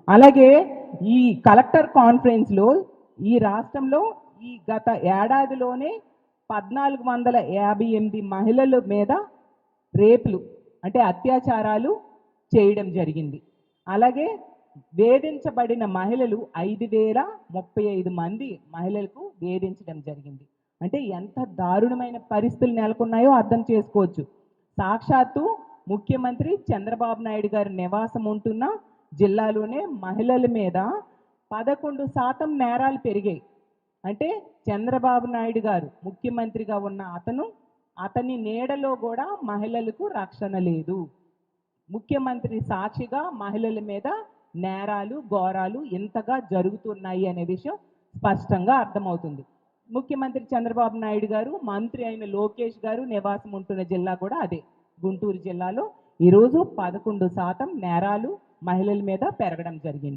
అలాగే ఈ కలెక్టర్ కాన్ఫరెన్స్లో ఈ రాష్ట్రంలో ఈ గత ఏడాదిలోనే 1458 మహిళల మీద రేపులు అంటే అత్యాచారాలు చేయడం జరిగింది. అలాగే వేధించబడిన మహిళలు 5035 మంది మహిళలకు వేధించడం జరిగింది. అంటే ఎంత దారుణమైన పరిస్థితులు నెలకొన్నాయో అర్థం చేసుకోవచ్చు. సాక్షాత్తు ముఖ్యమంత్రి చంద్రబాబు నాయుడు గారి నివాసం ఉంటున్న జిల్లాలోనే మహిళల మీద 11% నేరాలు పెరిగాయి. అంటే చంద్రబాబు నాయుడు గారు ముఖ్యమంత్రిగా ఉన్న అతని నీడలో కూడా మహిళలకు రక్షణ లేదు. ముఖ్యమంత్రి సాక్షిగా మహిళల మీద నేరాలు ఘోరాలు ఇంతగా జరుగుతున్నాయి అనే విషయం స్పష్టంగా అర్థమవుతుంది. ముఖ్యమంత్రి చంద్రబాబు నాయుడు గారు మంత్రి అయిన లోకేష్ గారు నివాసం ఉంటున్న జిల్లా కూడా అదే గుంటూరు జిల్లాలో ఈరోజు 11% నేరాలు మహిళల మీద పెరగడం జరిగింది.